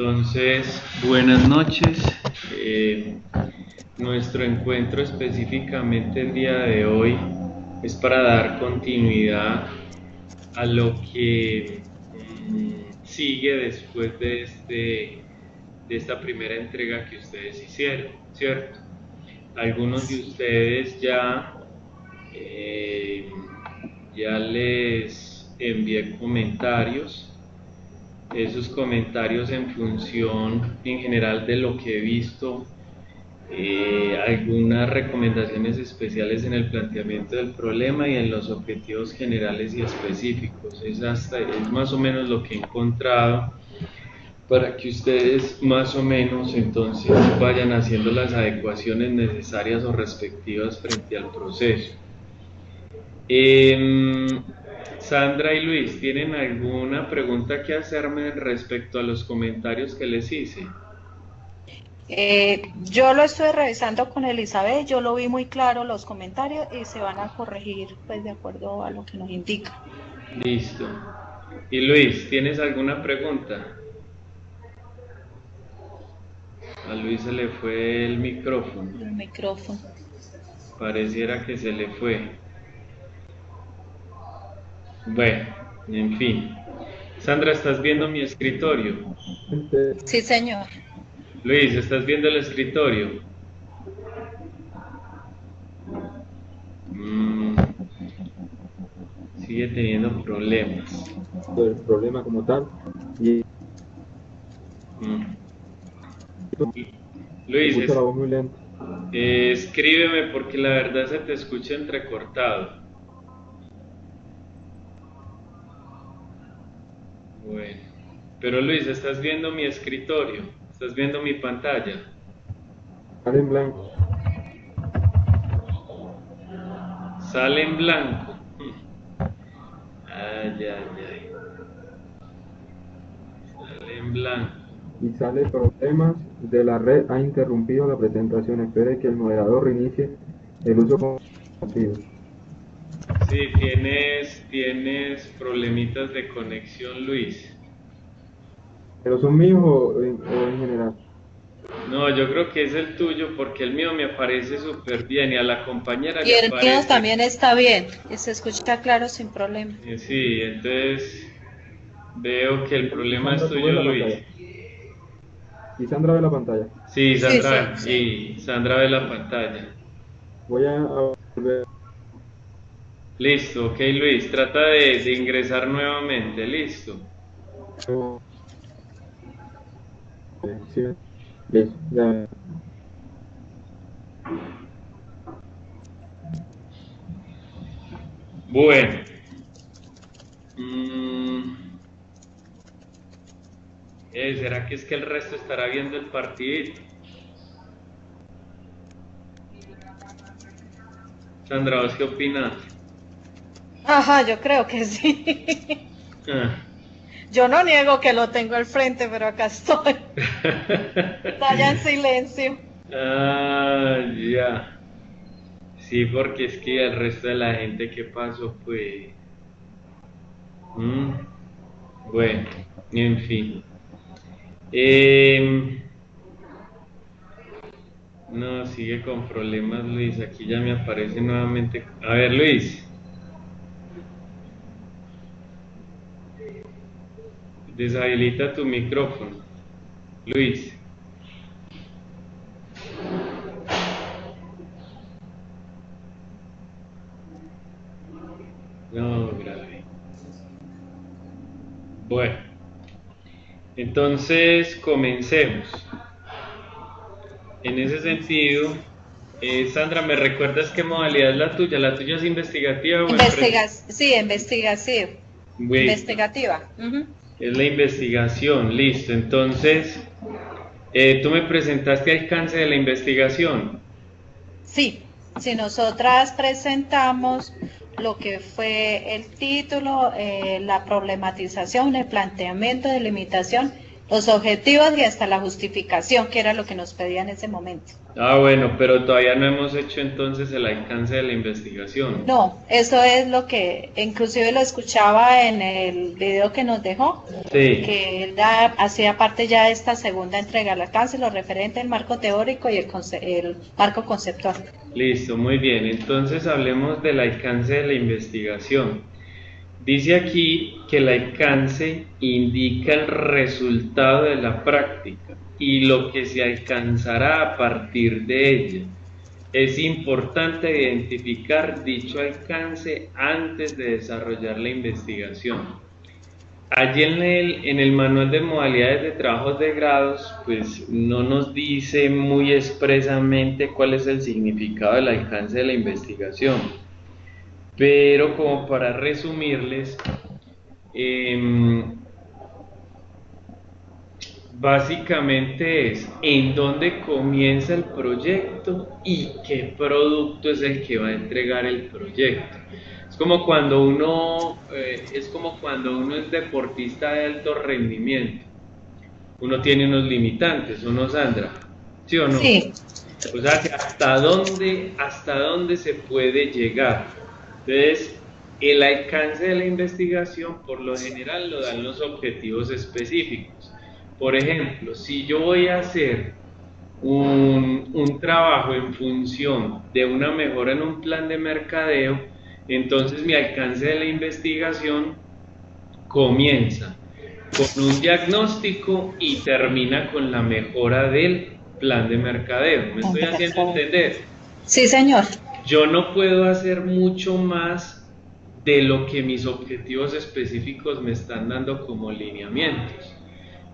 Entonces, buenas noches. Nuestro encuentro específicamente el día de hoy es para dar continuidad a lo que sigue después de esta primera entrega que ustedes hicieron, ¿cierto? Algunos de ustedes ya les envié comentarios. Esos comentarios en función en general de lo que he visto, algunas recomendaciones especiales en el planteamiento del problema y en los objetivos generales y específicos. Es más o menos lo que he encontrado para que ustedes más o menos entonces vayan haciendo las adecuaciones necesarias o respectivas frente al proceso. Sandra y Luis, ¿tienen alguna pregunta que hacerme respecto a los comentarios que les hice? Yo lo estoy revisando con Elizabeth, yo lo vi muy claro los comentarios y se van a corregir pues de acuerdo a lo que nos indica. Listo. Y Luis, ¿tienes alguna pregunta? A Luis se le fue el micrófono. El micrófono. Pareciera que se le fue. Bueno, en fin. Sandra, ¿estás viendo mi escritorio? Sí, señor. Luis, ¿estás viendo el escritorio? Sigue teniendo problemas. El problema como tal. Y Luis, escucho la voz muy lenta. escríbeme porque la verdad se te escucha entrecortado. Bueno, pero Luis, ¿estás viendo mi escritorio? ¿Estás viendo mi pantalla? Sale en blanco. Sale en blanco. Ay, ay, ay. Sale en blanco. Y sale problemas de la red, ha interrumpido la presentación. Espere que el moderador reinicie el uso compartido. Sí, tienes problemitas de conexión, Luis. ¿Pero son míos o en general? No, yo creo que es el tuyo porque el mío me aparece súper bien y a la compañera Y le el mío aparece. también está bien y se escucha claro sin problema. Sí, entonces veo que el problema es Sandra, ¿tú ves tuyo, la Luis. pantalla? ¿Y Sandra ve la pantalla? Sí, Sí, Sandra, sí. y Sandra ve la pantalla. Voy a volver. Listo, ok, Luis, trata de ingresar nuevamente, listo. Sí, listo, ya. Bueno. ¿Será que es que el resto estará viendo el partidito? Sandra, ¿vos qué opinas? Ajá, yo creo que sí. Ah. Yo no niego que lo tengo al frente, pero acá estoy. Está allá en silencio. Ah, ya. Sí, porque es que el resto de la gente, ¿qué pasó? Pues... Bueno, en fin. No, sigue con problemas, Luis. Aquí ya me aparece nuevamente. A ver, Luis. Deshabilita tu micrófono. Luis. No, grave. Bueno, entonces comencemos. En ese sentido, Sandra, ¿me recuerdas qué modalidad es la tuya? ¿La tuya es investigativa o Sí, investigativa. Listo. Investigativa. Ujú. Es la investigación, listo. Entonces, tú me presentaste alcance de la investigación. Sí, si nosotras presentamos lo que fue el título, la problematización, el planteamiento de limitación los objetivos y hasta la justificación, que era lo que nos pedía en ese momento. Ah, bueno, pero todavía no hemos hecho entonces el alcance de la investigación. No, eso es lo que inclusive lo escuchaba en el video que nos dejó, Sí, que él hacía parte ya de esta segunda entrega, el alcance, lo referente al marco teórico y el marco conceptual. listo, muy bien. Entonces hablemos del alcance de la investigación. Dice aquí que el alcance indica el resultado de la práctica y lo que se alcanzará a partir de ella. Es importante identificar dicho alcance antes de desarrollar la investigación. Allí en el manual de modalidades de trabajos de grados, pues no nos dice muy expresamente cuál es el significado del alcance de la investigación, pero como para resumirles, básicamente es en dónde comienza el proyecto y qué producto es el que va a entregar el proyecto. Es como cuando uno es deportista de alto rendimiento. Uno tiene unos limitantes, ¿o no, Sandra? ¿Sí o no? Sí. O sea, que hasta dónde se puede llegar. Entonces, el alcance de la investigación por lo general lo dan los objetivos específicos. Por ejemplo, si yo voy a hacer un trabajo en función de una mejora en un plan de mercadeo, entonces mi alcance de la investigación comienza con un diagnóstico y termina con la mejora del plan de mercadeo. ¿Me estoy haciendo entender? Sí, señor. Yo no puedo hacer mucho más de lo que mis objetivos específicos me están dando como lineamientos.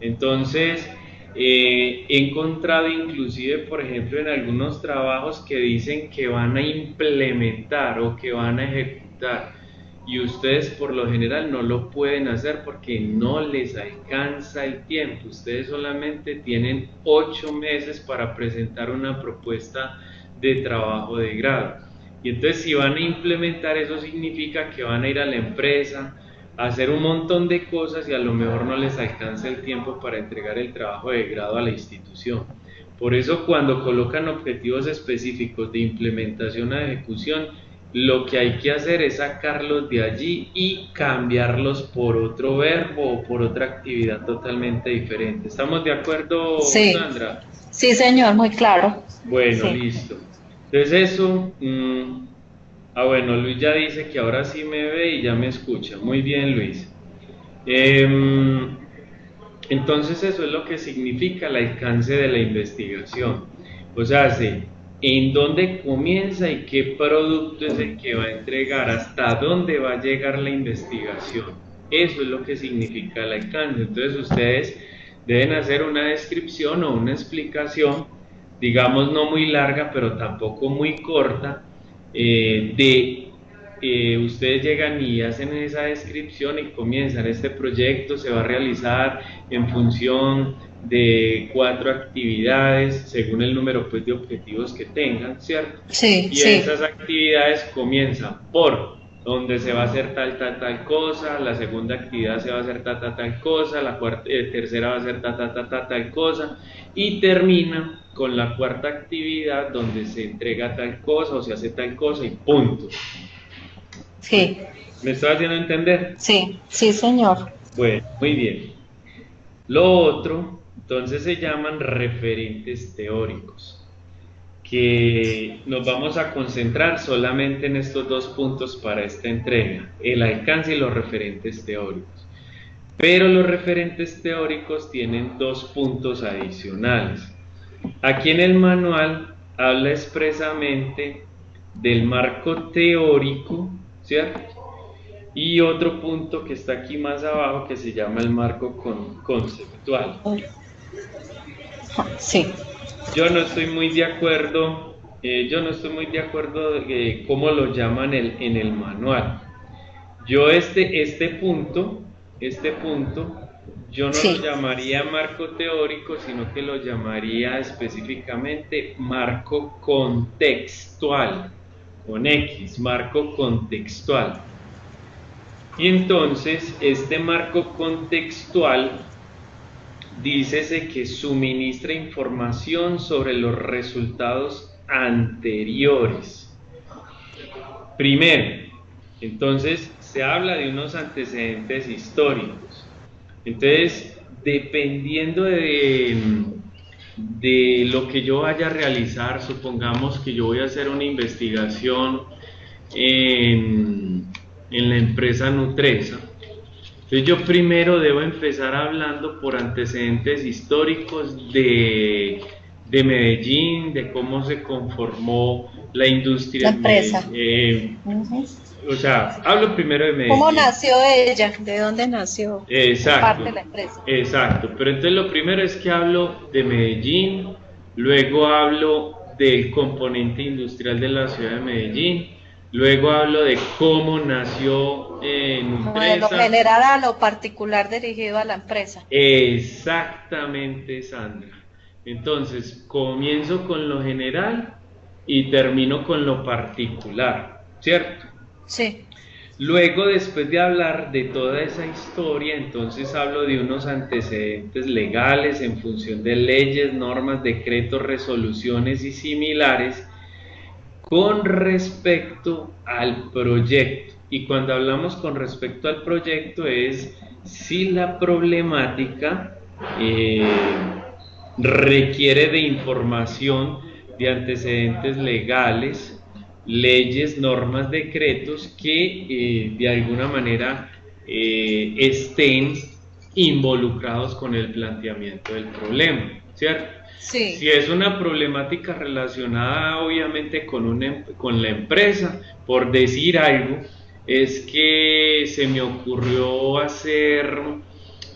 Entonces, he encontrado inclusive, por ejemplo, en algunos trabajos que dicen que van a implementar o que van a ejecutar, y ustedes por lo general no lo pueden hacer porque no les alcanza el tiempo. Ustedes solamente tienen 8 meses para presentar una propuesta de trabajo de grado. Y entonces si van a implementar, eso significa que van a ir a la empresa a hacer un montón de cosas y a lo mejor no les alcanza el tiempo para entregar el trabajo de grado a la institución. Por eso cuando colocan objetivos específicos de implementación a ejecución, lo que hay que hacer es sacarlos de allí y cambiarlos por otro verbo o por otra actividad totalmente diferente. ¿Estamos de acuerdo, Sí. Sandra? Sí, señor, muy claro. Bueno, Sí. listo. Entonces eso, bueno, Luis ya dice que ahora sí me ve y ya me escucha. Muy bien, Luis. Entonces eso es lo que significa el alcance de la investigación. O sea, en dónde comienza y qué producto es el que va a entregar, hasta dónde va a llegar la investigación. Eso es lo que significa el alcance. Entonces ustedes deben hacer una descripción o una explicación, digamos no muy larga, pero tampoco muy corta, ustedes llegan y hacen esa descripción y comienzan. Este proyecto se va a realizar en función de 4 actividades según el número pues de objetivos que tengan, ¿cierto? Sí, Y sí. esas actividades comienzan por donde se va a hacer tal cosa, la segunda actividad se va a hacer tal cosa, la tercera va a ser tal cosa, y termina con la cuarta actividad donde se entrega tal cosa o se hace tal cosa y punto. Sí. ¿Me estoy haciendo entender? Sí, sí, señor. Bueno, muy bien. Lo otro, entonces se llaman referentes teóricos, que nos vamos a concentrar solamente en estos 2 puntos para esta entrega, el alcance y los referentes teóricos. Pero los referentes teóricos tienen 2 puntos adicionales. Aquí en el manual habla expresamente del marco teórico, ¿cierto? Y otro punto que está aquí más abajo que se llama el marco conceptual. Sí. Yo no estoy muy de acuerdo, cómo lo llaman en el manual. Yo este punto, yo no Sí. lo llamaría marco teórico, sino que lo llamaría específicamente marco contextual, con X, marco contextual. Y entonces este marco contextual dícese que suministra información sobre los resultados anteriores. Primero, entonces se habla de unos antecedentes históricos. Entonces, dependiendo de lo que yo vaya a realizar, supongamos que yo voy a hacer una investigación en la empresa Nutresa. Entonces yo primero debo empezar hablando por antecedentes históricos de Medellín, de cómo se conformó la industria La empresa. en Medellín. O sea, hablo primero de Medellín. ¿Cómo nació ella? ¿De dónde nació? Exacto. Parte de la empresa. Exacto, pero entonces lo primero es que hablo de Medellín, luego hablo del componente industrial de la ciudad de Medellín, luego hablo de cómo nació Nutresa. De lo general a lo particular dirigido a la empresa. Exactamente, Sandra. Entonces, comienzo con lo general y termino con lo particular, ¿cierto? Sí. Luego, después de hablar de toda esa historia, entonces hablo de unos antecedentes legales en función de leyes, normas, decretos, resoluciones y similares con respecto al proyecto. Y cuando hablamos con respecto al proyecto es si la problemática requiere de información de antecedentes legales, leyes, normas, decretos que de alguna manera estén involucrados con el planteamiento del problema, ¿cierto? Sí. Si es una problemática relacionada obviamente con la empresa, por decir algo, es que se me ocurrió hacer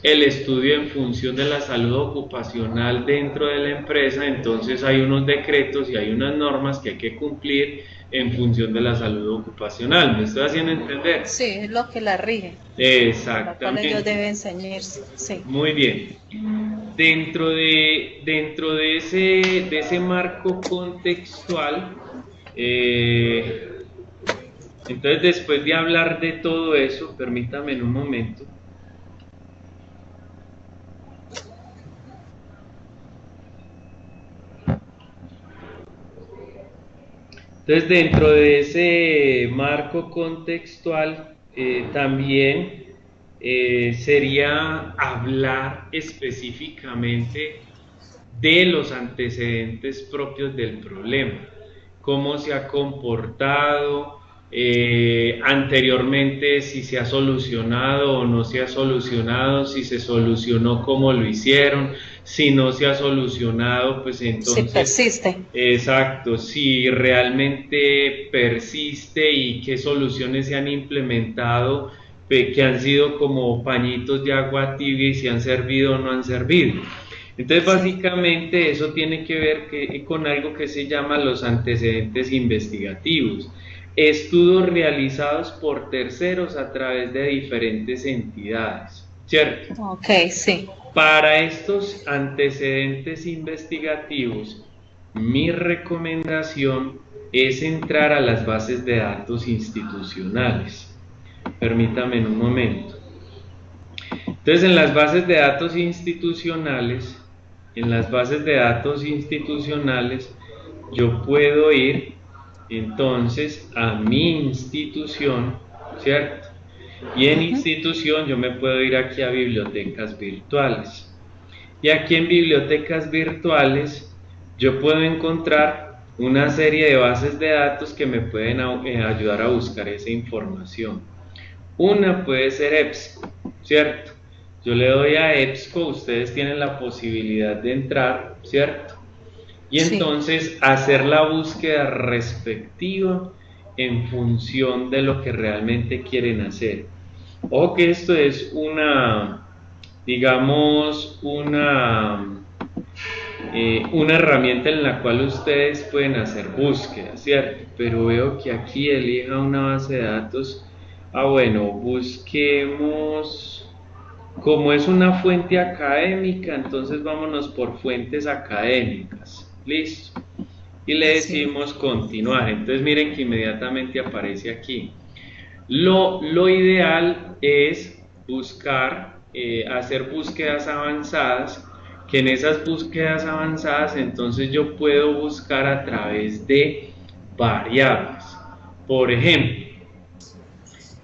el estudio en función de la salud ocupacional dentro de la empresa, entonces hay unos decretos y hay unas normas que hay que cumplir en función de la salud ocupacional. ¿Me estoy haciendo entender? Sí, es lo que la rige. Exactamente. Ellos deben ceñirse. Sí. Muy bien. Dentro de ese marco contextual, entonces después de hablar de todo eso, permítame en un momento. Entonces, dentro de ese marco contextual, también sería hablar específicamente de los antecedentes propios del problema, cómo se ha comportado anteriormente, si se ha solucionado o no se ha solucionado, si se solucionó, cómo lo hicieron, si no se ha solucionado, pues entonces... Si persiste. Exacto, si realmente persiste y qué soluciones se han implementado que han sido como pañitos de agua tibia y si han servido o no han servido. Entonces básicamente eso tiene que ver con algo que se llama los antecedentes investigativos, estudios realizados por terceros a través de diferentes entidades, ¿cierto? Ok, sí. Para estos antecedentes investigativos, mi recomendación es entrar a las bases de datos institucionales. Permítame en un momento. Entonces, en las bases de datos institucionales, yo puedo ir entonces a mi institución, ¿cierto? Y en institución yo me puedo ir aquí a bibliotecas virtuales. Y aquí en bibliotecas virtuales yo puedo encontrar una serie de bases de datos que me pueden ayudar a buscar esa información. Una puede ser EBSCO, ¿cierto? Yo le doy a EBSCO, ustedes tienen la posibilidad de entrar, ¿cierto? Y entonces hacer la búsqueda respectiva en función de lo que realmente quieren hacer. O que esto es una, digamos, una herramienta en la cual ustedes pueden hacer búsquedas, ¿cierto? Pero veo que aquí elija una base de datos. Bueno, busquemos, como es una fuente académica, entonces vámonos por fuentes académicas. Listo. Y le decimos continuar. Entonces miren que inmediatamente aparece aquí. Lo ideal es buscar, hacer búsquedas avanzadas que en esas búsquedas avanzadas entonces yo puedo buscar a través de variables. Por ejemplo,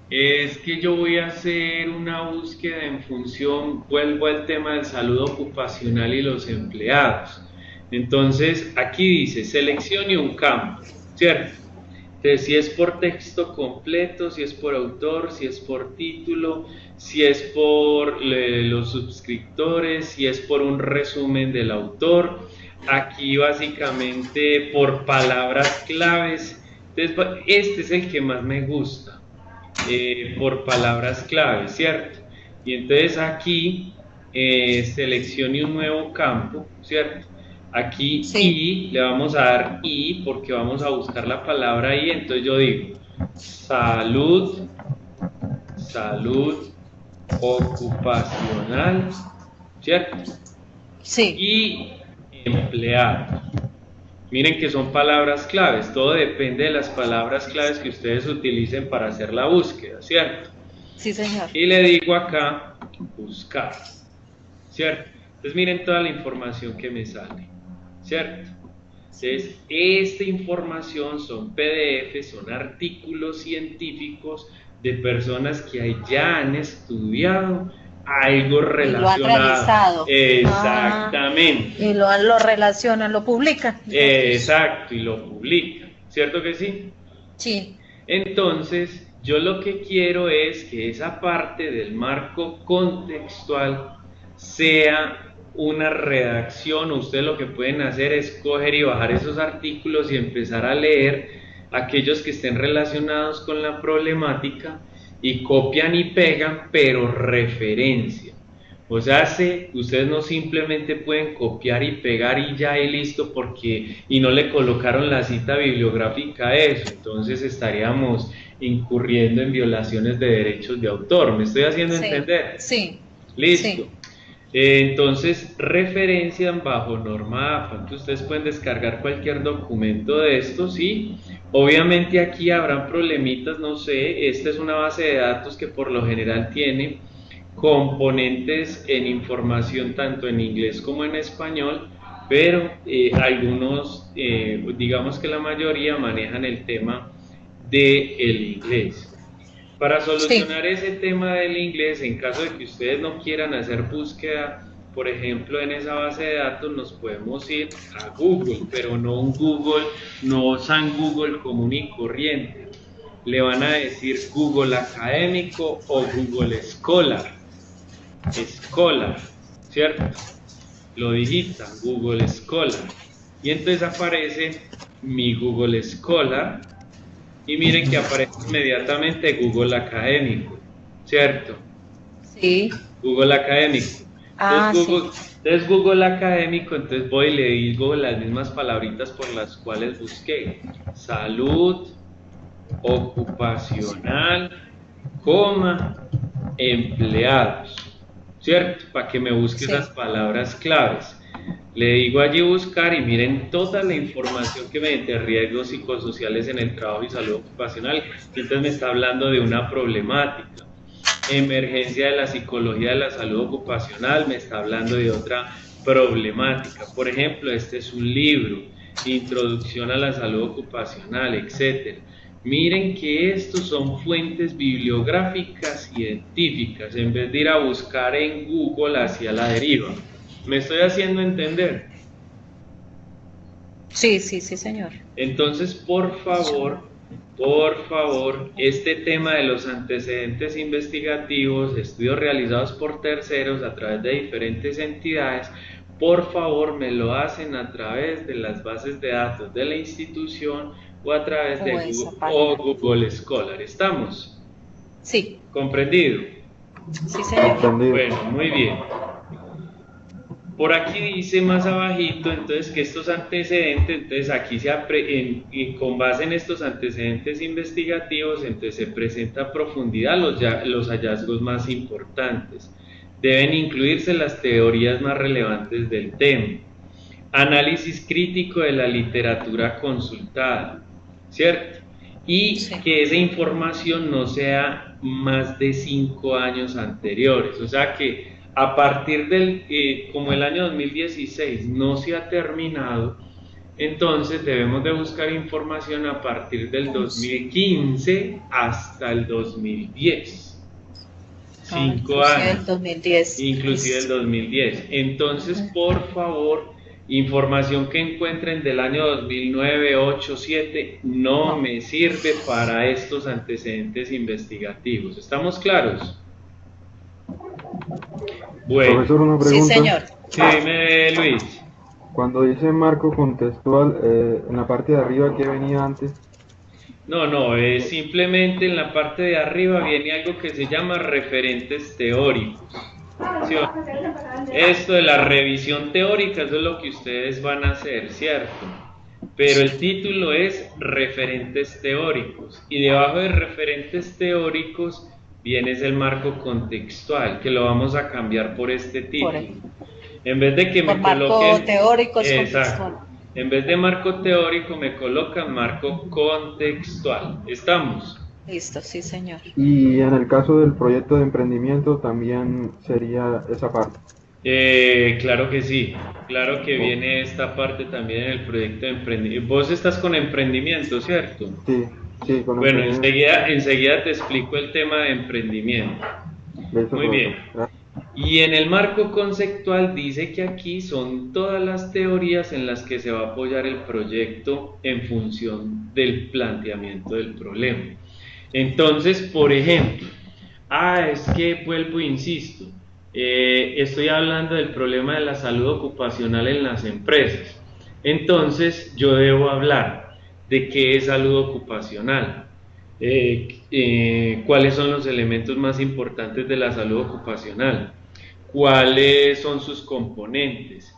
es que yo voy a hacer una búsqueda en función, vuelvo al tema del saludo ocupacional y los empleados. Entonces aquí dice, seleccione un campo, ¿cierto? Entonces, si es por texto completo, si es por autor, si es por título, si es por los suscriptores, si es por un resumen del autor, aquí básicamente por palabras claves. Entonces, este es el que más me gusta, por palabras claves, ¿cierto? Y entonces aquí seleccione un nuevo campo, ¿cierto? Aquí Sí. y le vamos a dar y porque vamos a buscar la palabra y, entonces yo digo salud, salud ocupacional, ¿cierto? Sí. Y empleado. Miren que son palabras claves, todo depende de las palabras claves que ustedes utilicen para hacer la búsqueda, ¿cierto? Sí, señor. Y le digo acá buscar, ¿cierto? Entonces miren toda la información que me sale, ¿cierto? Entonces, esta información son PDF, son artículos científicos de personas que ya han estudiado algo Y lo han relacionado. realizado. Exactamente. Y lo relacionan, lo publican. Exacto, y lo publican, ¿cierto que sí? Sí. Entonces, yo lo que quiero es que esa parte del marco contextual sea una redacción. Ustedes lo que pueden hacer es coger y bajar esos artículos y empezar a leer aquellos que estén relacionados con la problemática y copian y pegan, pero referencia. O sea, ustedes no simplemente pueden copiar y pegar y ya y listo y no le colocaron la cita bibliográfica a eso, entonces estaríamos incurriendo en violaciones de derechos de autor. ¿Me estoy haciendo entender? Sí. Listo. Sí. Entonces referencian bajo norma APA. Entonces ustedes pueden descargar cualquier documento de estos, ¿sí? Obviamente aquí habrán problemitas, no sé, esta es una base de datos que por lo general tiene componentes en información tanto en inglés como en español, pero algunos, digamos que la mayoría manejan el tema del inglés. Para solucionar ese tema del inglés, en caso de que ustedes no quieran hacer búsqueda, por ejemplo, en esa base de datos nos podemos ir a Google, pero no un Google, no San Google común y corriente. Le van a decir Google Académico o Google Scholar. Scholar, ¿cierto? Lo digitan, Google Scholar. Y entonces aparece mi Google Scholar. Y miren que aparece inmediatamente Google Académico, ¿cierto? Sí. Google Académico. Entonces Google Académico, entonces voy y le digo las mismas palabritas por las cuales busqué. Salud, ocupacional, empleados, ¿cierto? Para que me busque esas palabras claves. Le digo allí buscar y miren toda la información que me dice riesgos psicosociales en el trabajo y salud ocupacional. Entonces me está hablando de una problemática. Emergencia de la psicología de la salud ocupacional, me está hablando de otra problemática. Por ejemplo, este es un libro, Introducción a la salud ocupacional, etc. Miren que estos son fuentes bibliográficas científicas, en vez de ir a buscar en Google hacia la deriva. ¿Me estoy haciendo entender? Sí, señor. Entonces, por favor, este tema de los antecedentes investigativos, estudios realizados por terceros a través de diferentes entidades, por favor me lo hacen a través de las bases de datos de la institución o a través de Google Scholar. ¿Estamos? Sí. ¿Comprendido? Sí, señor. Bueno, muy bien. Por aquí dice más abajito, entonces, que estos antecedentes, entonces aquí con base en estos antecedentes investigativos, entonces se presenta a profundidad los hallazgos más importantes. Deben incluirse las teorías más relevantes del tema. Análisis crítico de la literatura consultada, ¿cierto? Y que esa información no sea más de 5 años anteriores, o sea que a partir del, como el año 2016 no se ha terminado, entonces debemos de buscar información a partir del 2015 hasta el 2010. 5 años. El 2010. Inclusive el 2010. Entonces, por favor, información que encuentren del año 2009, 8, 7, no me sirve para estos antecedentes investigativos. ¿Estamos claros? Bueno. Profesor, una pregunta. Sí, señor. Sí, dime, Luis. Cuando dice marco contextual, en la parte de arriba, ¿qué venía antes? No, simplemente en la parte de arriba viene algo que se llama referentes teóricos. ¿Sí? Esto de la revisión teórica, eso es lo que ustedes van a hacer, ¿cierto? Pero el título es referentes teóricos, y debajo de referentes teóricos viene el marco contextual, que lo vamos a cambiar por este título. En vez de que me coloquen marco teórico es contextual. En vez de marco teórico me colocan marco contextual. ¿Estamos? Listo, sí, señor. Y en el caso del proyecto de emprendimiento también sería esa parte. Claro que sí, claro que viene esta parte también en el proyecto de emprendimiento. Vos estás con emprendimiento, ¿cierto? Sí, sí, con bueno, emprendimiento. enseguida te explico el tema de emprendimiento. Listo, muy bien. Gracias. Y en el marco conceptual dice que aquí son todas las teorías en las que se va a apoyar el proyecto en función del planteamiento del problema. Entonces, por ejemplo, es que vuelvo e insisto, estoy hablando del problema de la salud ocupacional en las empresas. Entonces, yo debo hablar de qué es salud ocupacional, cuáles son los elementos más importantes de la salud ocupacional, cuáles son sus componentes,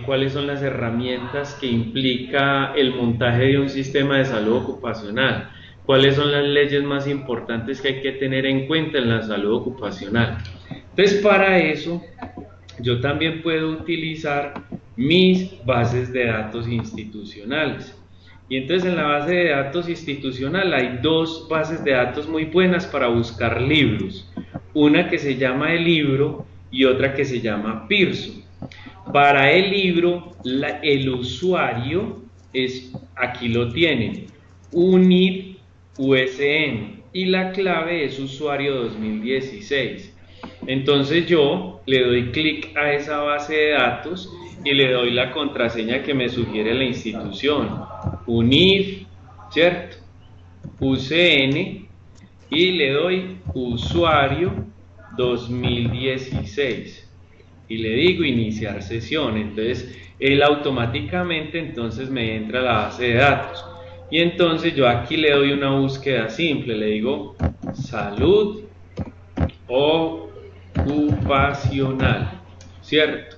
cuáles son las herramientas que implica el montaje de un sistema de salud ocupacional, cuáles son las leyes más importantes que hay que tener en cuenta en la salud ocupacional. Entonces, para eso yo también puedo utilizar mis bases de datos institucionales. Y entonces en la base de datos institucional hay dos bases de datos muy buenas para buscar libros. Una que se llama el libro y otra que se llama Pearson. Para el libro, el usuario es, aquí lo tienen, UNID USN, y la clave es usuario 2016. Entonces yo le doy clic a esa base de datos y le doy la contraseña que me sugiere la institución, UNIF, ¿cierto? UCN, y le doy usuario 2016 y le digo iniciar sesión. Entonces él automáticamente entonces me entra a la base de datos, y entonces yo aquí le doy una búsqueda simple, le digo salud ocupacional, ¿cierto?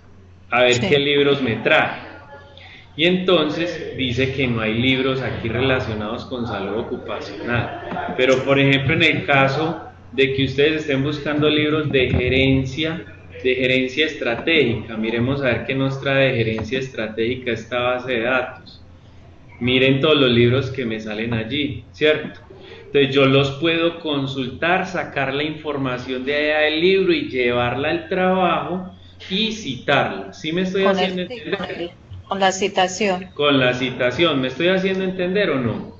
A ver qué libros me trae. Y entonces dice que no hay libros aquí relacionados con salud ocupacional. Pero por ejemplo, en el caso de que ustedes estén buscando libros de gerencia estratégica, miremos a ver qué nos trae de gerencia estratégica esta base de datos. Miren todos los libros que me salen allí, ¿cierto? Entonces yo los puedo consultar, sacar la información de allá del libro y llevarla al trabajo y citarla. ¿Sí me estoy haciendo entender? Con la citación. Con la citación, ¿me estoy haciendo entender o no?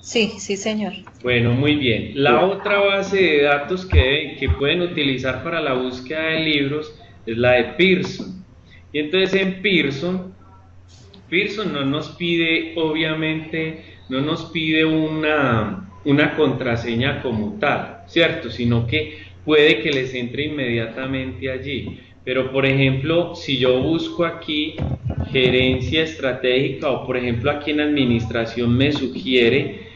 Sí, sí, señor. Bueno, muy bien. La otra base de datos que pueden utilizar para la búsqueda de libros es la de Pearson. Y entonces en Pearson no nos pide, obviamente, no nos pide una contraseña como tal, ¿cierto? Sino que puede que les entre inmediatamente allí. Pero, por ejemplo, si yo busco aquí gerencia estratégica, o por ejemplo aquí en administración me sugiere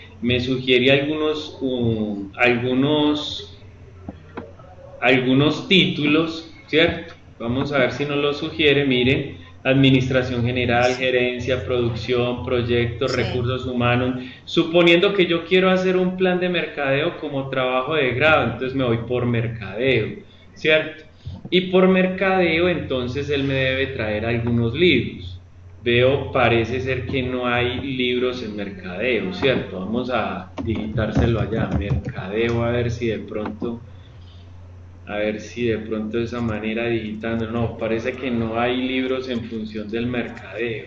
algunos títulos, ¿cierto? Vamos a ver si nos lo sugiere. Miren, administración general, gerencia, producción, proyectos, recursos humanos. Suponiendo que yo quiero hacer un plan de mercadeo como trabajo de grado, entonces me voy por mercadeo, ¿cierto? Y por mercadeo entonces él me debe traer algunos libros. Veo, parece ser que no hay libros en mercadeo, ¿cierto? Vamos a digitárselo allá, mercadeo, a ver si de pronto A ver si de pronto de esa manera digitando, no, parece que no hay libros en función del mercadeo.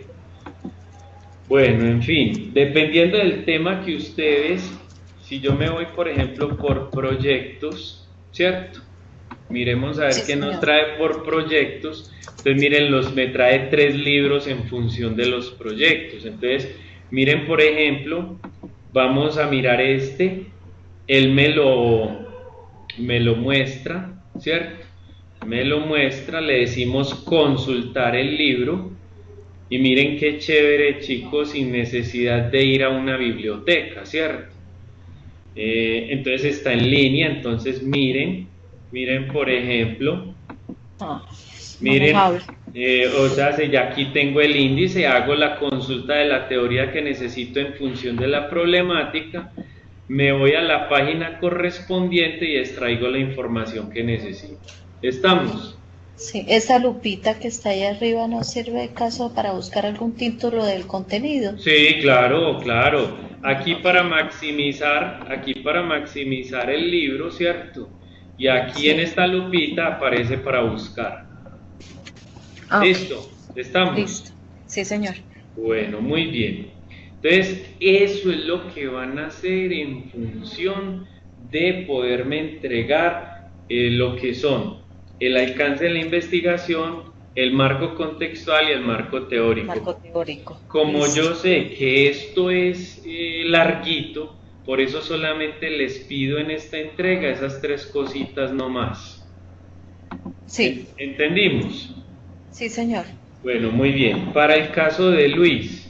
Bueno, en fin, dependiendo del tema que ustedes, si yo me voy por ejemplo por proyectos, ¿cierto? Miremos a ver Sí, qué nos señor. trae por proyectos. Entonces miren, me trae 3 libros en función de los proyectos. Entonces miren, por ejemplo, vamos a mirar este, él me lo muestra, ¿cierto? Me lo muestra, le decimos consultar el libro y miren qué chévere, chicos, sin necesidad de ir a una biblioteca, ¿cierto? Entonces está en línea, entonces miren por ejemplo, Ah, miren, manejable. o sea, si ya aquí tengo el índice, hago la consulta de la teoría que necesito en función de la problemática, me voy a la página correspondiente y extraigo la información que necesito. ¿Estamos? Sí, esa lupita que está ahí arriba no sirve de caso para buscar algún título del contenido. Sí, claro, claro. Ok, Aquí para maximizar el libro, ¿cierto? Y aquí en sí. esta lupita aparece para buscar. Ah, ok, Listo, ¿estamos? listo. Sí, señor. Bueno, muy bien. Entonces, eso es lo que van a hacer en función de poderme entregar lo que son el alcance de la investigación, el marco contextual y el marco teórico. Marco teórico. Como Listo. yo sé que esto es larguito, por eso solamente les pido en esta entrega esas 3 cositas no más. Sí, ¿Entendimos? sí, señor. Bueno, muy bien. Para el caso de Luis,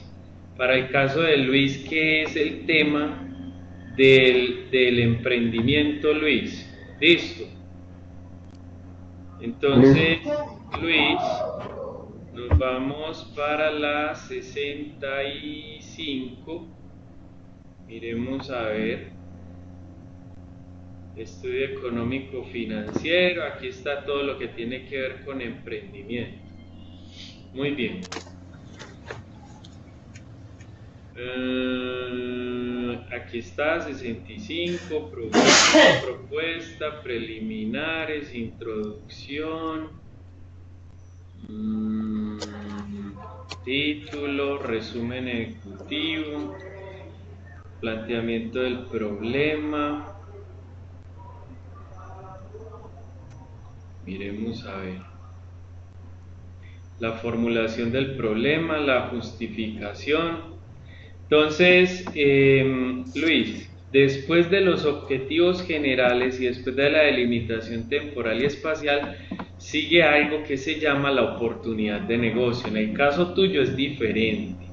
¿qué es el tema del emprendimiento, Luis? Listo. Entonces, Luis, nos vamos para la 65. Miremos a ver. Estudio económico financiero. Aquí está todo lo que tiene que ver con emprendimiento. Muy bien. Aquí está 65, propuesta, preliminares, introducción, título, resumen ejecutivo, planteamiento del problema. Miremos a ver. La formulación del problema, la justificación. Entonces, Luis, después de los objetivos generales y después de la delimitación temporal y espacial, sigue algo que se llama la oportunidad de negocio. En el caso tuyo es diferente.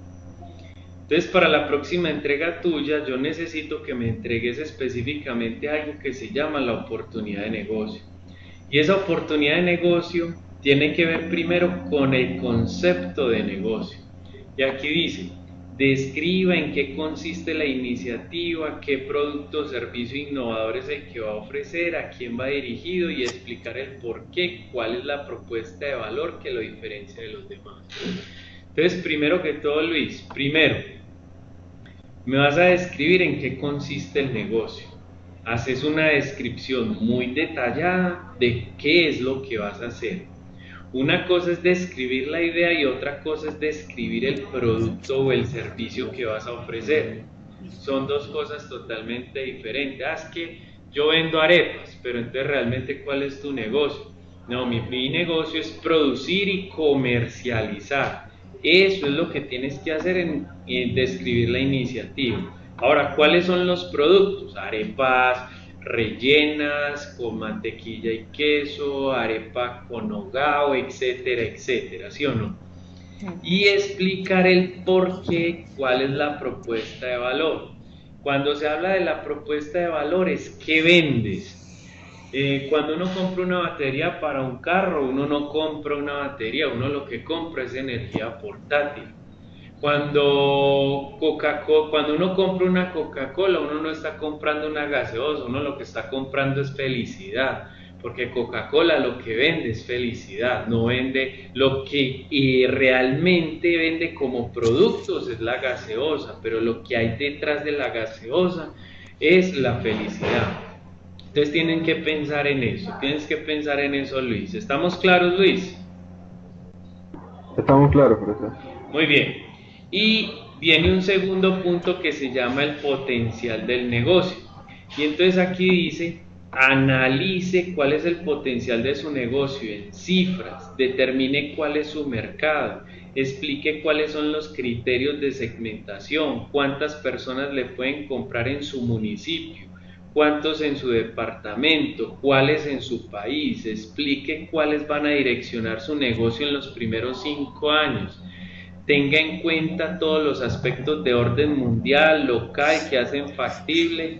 Entonces, para la próxima entrega tuya, yo necesito que me entregues específicamente algo que se llama la oportunidad de negocio. Y esa oportunidad de negocio tiene que ver primero con el concepto de negocio. Y aquí dice, describa en qué consiste la iniciativa, qué producto o servicio innovador es el que va a ofrecer, a quién va dirigido y explicar el por qué, cuál es la propuesta de valor que lo diferencia de los demás. Entonces, primero que todo, Luis, primero, me vas a describir en qué consiste el negocio. Haces una descripción muy detallada de qué es lo que vas a hacer. Una cosa es describir la idea y otra cosa es describir el producto o el servicio que vas a ofrecer. Son 2 cosas totalmente diferentes. Es que yo vendo arepas, pero entonces realmente ¿cuál es tu negocio? No, mi negocio es producir y comercializar. Eso es lo que tienes que hacer en describir la iniciativa. Ahora, ¿cuáles son los productos? Arepas rellenas con mantequilla y queso, arepa con hogao, etcétera, etcétera, ¿sí o no? Y explicar el por qué, cuál es la propuesta de valor. Cuando se habla de la propuesta de valor es qué vendes. Cuando uno compra una batería para un carro, uno no compra una batería, uno lo que compra es energía portátil. Cuando uno compra una Coca-Cola, uno no está comprando una gaseosa, uno lo que está comprando es felicidad, porque Coca-Cola lo que vende es felicidad, no vende lo que realmente vende como productos, es la gaseosa, pero lo que hay detrás de la gaseosa es la felicidad. Entonces tienen que pensar en eso, tienes que pensar en eso, Luis. ¿Estamos claros, Luis? Estamos claros, profesor. Muy bien. Y viene un segundo punto que se llama el potencial del negocio. Y entonces aquí dice, analice cuál es el potencial de su negocio en cifras, determine cuál es su mercado, explique cuáles son los criterios de segmentación, cuántas personas le pueden comprar en su municipio, cuántos en su departamento, cuáles en su país, explique cuáles van a direccionar su negocio en los primeros 5 años. Tenga en cuenta todos los aspectos de orden mundial, local, que hacen factible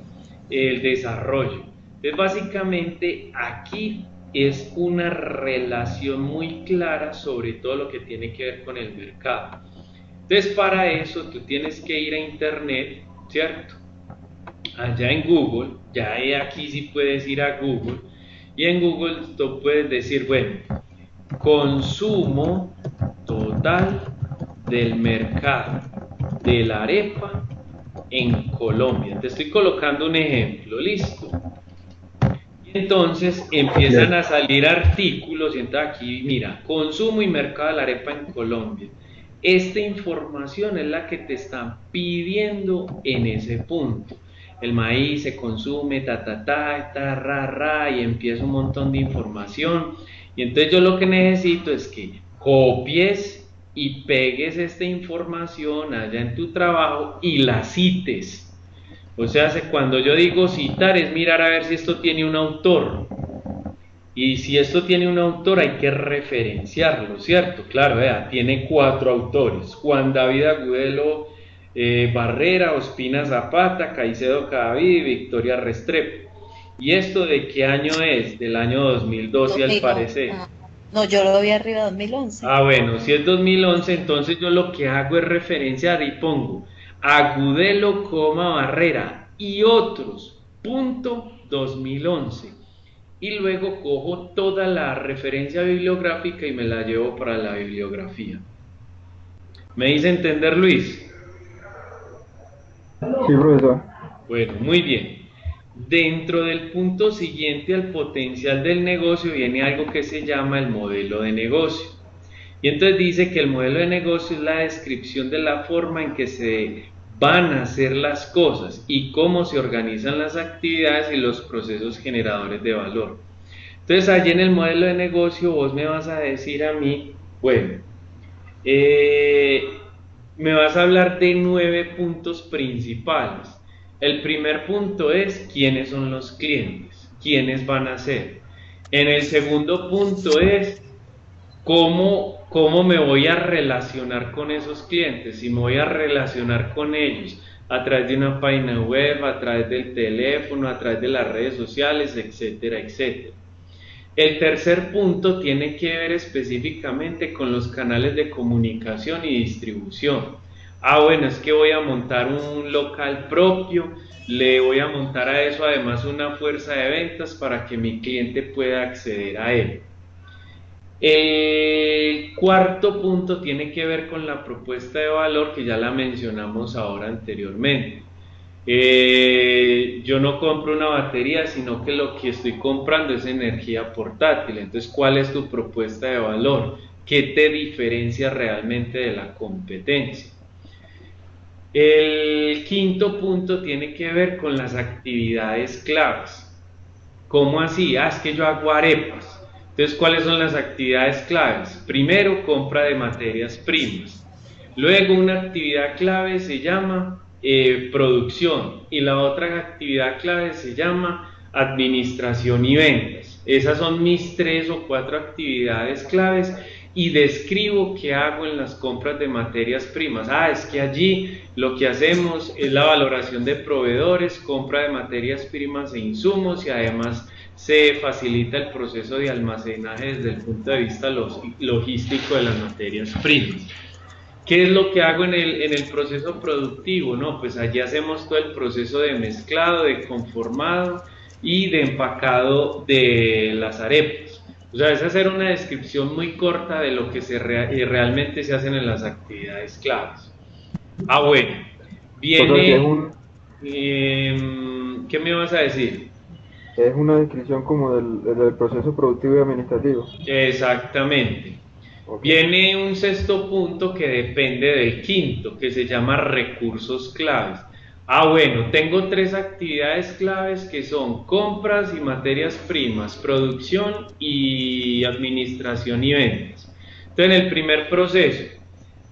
el desarrollo. Entonces, básicamente, aquí es una relación muy clara sobre todo lo que tiene que ver con el mercado. Entonces, para eso tú tienes que ir a internet, ¿cierto? Allá en Google, ya aquí sí puedes ir a Google, y en Google tú puedes decir, bueno, consumo total del mercado de la arepa en Colombia. Te estoy colocando un ejemplo, listo. Y entonces empiezan a salir artículos, y entonces aquí, mira, consumo y mercado de la arepa en Colombia. Esta información es la que te están pidiendo en ese punto. El maíz se consume, y empieza un montón de información. Y entonces yo lo que necesito es que copies y pegues esta información allá en tu trabajo y la cites. O sea, cuando yo digo citar es mirar a ver si esto tiene un autor. Y si esto tiene un autor hay que referenciarlo, ¿cierto? Claro, vea, tiene 4 autores: Juan David Agudelo Barrera, Ospina Zapata, Caicedo Cadavid y Victoria Restrepo. ¿Y esto de qué año es? Del año 2012 al parecer. No, yo lo vi arriba 2011. Ah, bueno, si es 2011, entonces yo lo que hago es referenciar y pongo Agudelo, Barrera y otros, punto 2011. Y luego cojo toda la referencia bibliográfica y me la llevo para la bibliografía. ¿Me hice entender, Luis? Sí, profesor. Bueno, muy bien. Dentro del punto siguiente al potencial del negocio viene algo que se llama el modelo de negocio. Y entonces dice que el modelo de negocio es la descripción de la forma en que se van a hacer las cosas y cómo se organizan las actividades y los procesos generadores de valor. Entonces allí en el modelo de negocio vos me vas a decir a mí, bueno, me vas a hablar de 9 puntos principales. El primer punto es quiénes son los clientes, quiénes van a ser. En el segundo punto es cómo me voy a relacionar con esos clientes, si me voy a relacionar con ellos a través de una página web, a través del teléfono, a través de las redes sociales, etcétera, etcétera. El tercer punto tiene que ver específicamente con los canales de comunicación y distribución. Bueno, es que voy a montar un local propio, le voy a montar a eso además una fuerza de ventas para que mi cliente pueda acceder a él. El cuarto punto tiene que ver con la propuesta de valor, que ya la mencionamos ahora anteriormente. Yo no compro una batería, sino que lo que estoy comprando es energía portátil. Entonces, ¿cuál es tu propuesta de valor? ¿Qué te diferencia realmente de la competencia? El quinto punto tiene que ver con las actividades claves. ¿Cómo así? Es que yo hago arepas. Entonces, ¿cuáles son las actividades claves? Primero, compra de materias primas. Luego, una actividad clave se llama producción, y la otra actividad clave se llama administración y ventas. Esas son mis 3 o 4 actividades claves, y describo qué hago en las compras de materias primas. Es que allí lo que hacemos es la valoración de proveedores, compra de materias primas e insumos, y además se facilita el proceso de almacenaje desde el punto de vista logístico de las materias primas. ¿Qué es lo que hago en el proceso productivo? No, pues allí hacemos todo el proceso de mezclado, de conformado y de empacado de las arepas. O sea, es hacer una descripción muy corta de lo que realmente se hacen en las actividades claves. Bueno, viene... ¿qué me vas a decir? Es una descripción como del proceso productivo y administrativo. Exactamente. Ok. Viene un sexto punto que depende del quinto, que se llama recursos claves. Ah, bueno, tengo tres actividades claves que son compras y materias primas, producción y administración y ventas. Entonces, en el primer proceso,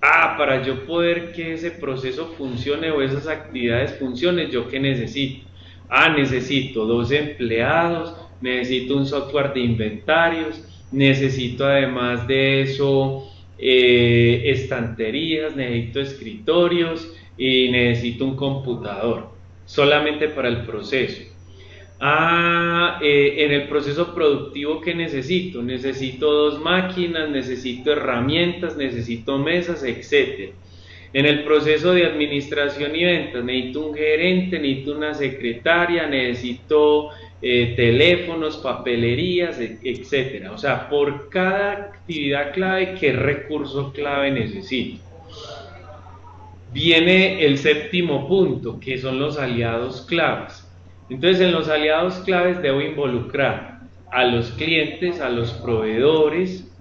para yo poder que ese proceso funcione o esas actividades funcionen, ¿yo qué necesito? Necesito dos empleados, necesito un software de inventarios, necesito además de eso estanterías, necesito escritorios y necesito un computador, solamente para el proceso. En el proceso productivo, ¿qué necesito? Necesito dos máquinas, necesito herramientas, necesito mesas, etcétera. En el proceso de administración y ventas, necesito un gerente, necesito una secretaria, necesito teléfonos, papelerías, etcétera. O sea, por cada actividad clave, ¿qué recurso clave necesito? Viene el séptimo punto, que son los aliados claves. Entonces, en los aliados claves debo involucrar a los clientes, a los proveedores,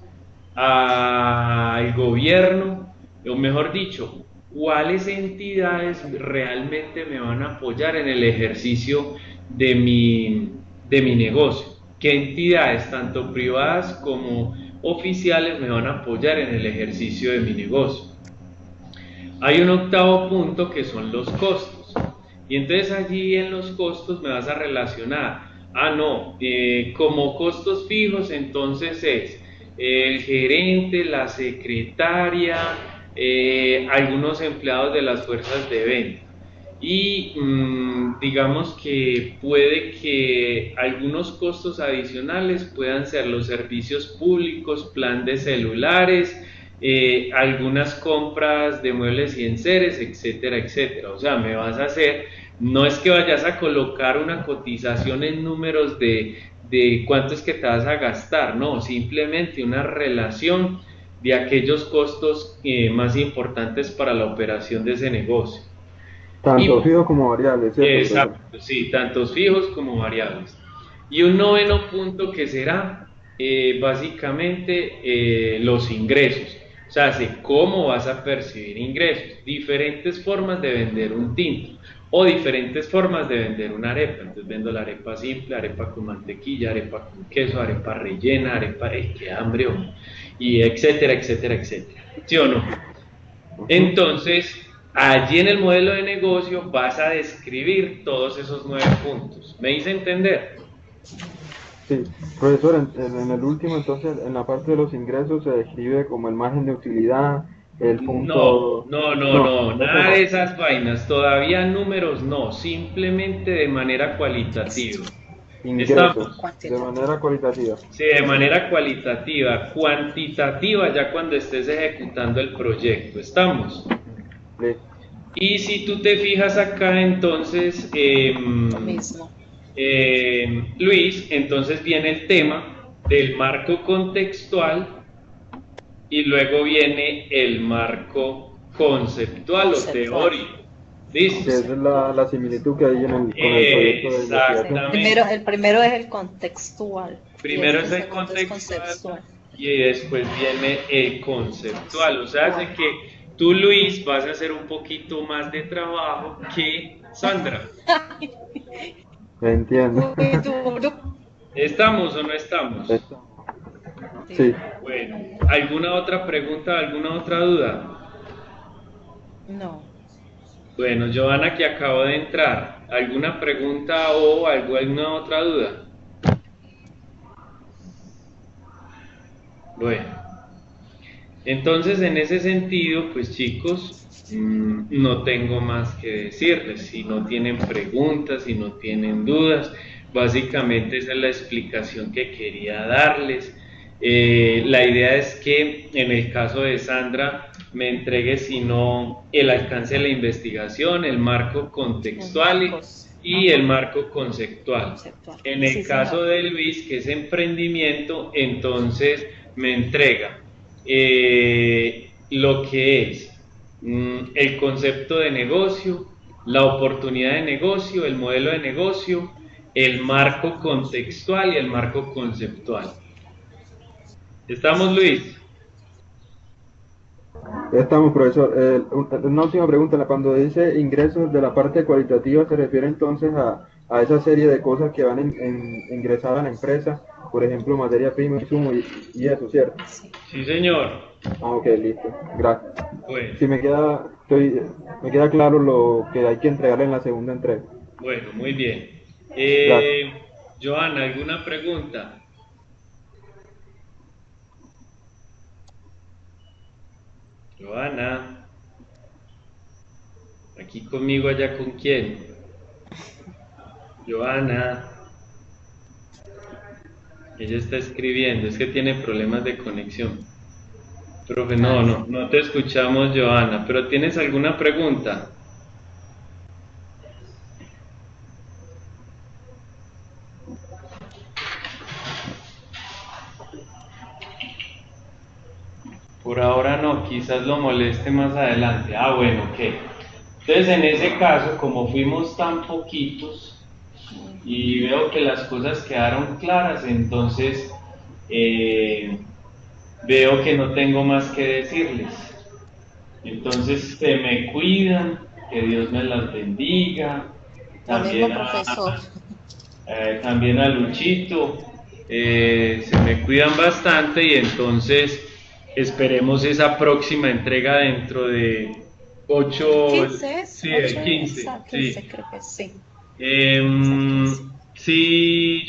al gobierno, o mejor dicho, cuáles entidades realmente me van a apoyar en el ejercicio de mi negocio, qué entidades, tanto privadas como oficiales, me van a apoyar en el ejercicio de mi negocio. Hay un octavo punto que son los costos. Y entonces allí en los costos me vas a relacionar. Como costos fijos, entonces es el gerente, la secretaria, algunos empleados de las fuerzas de venta. Y digamos que puede que algunos costos adicionales puedan ser los servicios públicos, plan de celulares, algunas compras de muebles y enseres, etcétera, etcétera. O sea, me vas a hacer, no es que vayas a colocar una cotización en números de cuánto es que te vas a gastar, no, simplemente una relación de aquellos costos más importantes para la operación de ese negocio. Tanto Y fijos como variables, ¿cierto, profesor? exacto, sí, tantos fijos como variables. Y un noveno punto que será básicamente los ingresos. O sea, cómo vas a percibir ingresos, diferentes formas de vender un tinto o diferentes formas de vender una arepa. Entonces vendo la arepa simple, arepa con mantequilla, arepa con queso, arepa rellena, arepa, qué hambre, hombre, y etcétera, etcétera, etcétera. ¿Sí o no? Entonces, allí en el modelo de negocio vas a describir todos esos 9 puntos. ¿Me hice entender? Sí, profesor, en el último, entonces, en la parte de los ingresos se describe como el margen de utilidad, el No, punto... no, no, No, no, eso nada de no. esas vainas, todavía números no, simplemente de manera cualitativa. Ingresos, ¿Estamos? de Cuantitativo. manera cualitativa. Sí, de manera cualitativa, cuantitativa ya cuando estés ejecutando el proyecto. ¿Estamos? Listo. Y si tú te fijas acá, entonces, Lo mismo. Luis, entonces viene el tema del marco contextual y luego viene el marco conceptual o Conceptual. teórico. ¿Listo? Que esa es la similitud que hay con el proyecto de investigación. Exactamente. El primero es el contextual y Primero es el el segundo es contextual conceptual. y después viene el conceptual. O sea, hace que tú, Luis, vas a hacer un poquito más de trabajo que Sandra. Entiendo. Muy duro. ¿Estamos o no estamos? Sí. Bueno, ¿alguna otra pregunta, alguna otra duda? No. Bueno, Giovanna, que acabo de entrar, ¿alguna pregunta o alguna otra duda? Bueno, entonces en ese sentido, pues chicos, no tengo más que decirles. Si no tienen preguntas, si no tienen dudas, básicamente esa es la explicación que quería darles. La idea es que en el caso de Sandra me entregue sino el alcance de la investigación, el marco contextual y el marco conceptual. En el Sí, caso señor. de Luis, que es emprendimiento, entonces me entrega lo que es el concepto de negocio, la oportunidad de negocio, el modelo de negocio, el marco contextual y el marco conceptual. ¿Estamos, Luis? Estamos, profesor. Una última pregunta. Cuando dice ingresos de la parte cualitativa, ¿se refiere entonces a esa serie de cosas que van ingresar a la empresa? Por ejemplo, materia prima, insumo y eso, ¿cierto? Sí, señor. Ah, ok, listo. Gracias. Bueno, Sí, me queda claro lo que hay que entregar en la segunda entrega. bueno, muy bien. Gracias. Joana, ¿alguna pregunta? Joana, aquí conmigo, allá con quién? Joana, ella está escribiendo, es que tiene problemas de conexión. Profe, no te escuchamos, Joana, pero ¿tienes alguna pregunta? Por ahora no, quizás lo moleste más adelante. Ah, bueno, ok. Entonces, en ese caso, como fuimos tan poquitos y veo que las cosas quedaron claras, entonces veo que no tengo más que decirles. Entonces, se me cuidan, que Dios me las bendiga. Lo mismo, También profesor. también a Luchito. Se me cuidan bastante y entonces esperemos esa próxima entrega dentro de 8, 15 es, sí, 8 el 15, a 15 sí. creo que sí. Es a Em, 15. sí,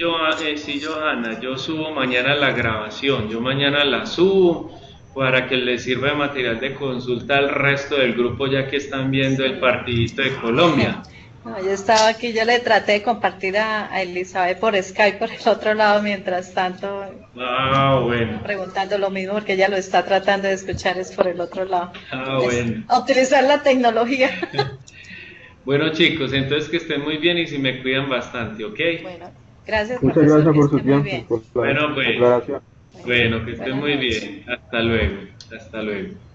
sí, Johanna, yo subo mañana la grabación, yo mañana la subo para que les sirva de material de consulta al resto del grupo ya que están viendo el Sí. partidito de Colombia. No, yo estaba aquí, yo le traté de compartir a Elizabeth por Skype por el otro lado, mientras tanto Ah, bueno, preguntando lo mismo, porque ella lo está tratando de escuchar es por el otro lado. ah, Es bueno. a utilizar la tecnología. Bueno, chicos, entonces que estén muy bien y si me cuidan bastante, ¿ok? Bueno, gracias, Muchas profesor, gracias que por su esté muy tiempo, bien. por la Bueno, pues, aclaración. bueno, que estén Buenas muy noches. bien. Hasta luego, hasta luego.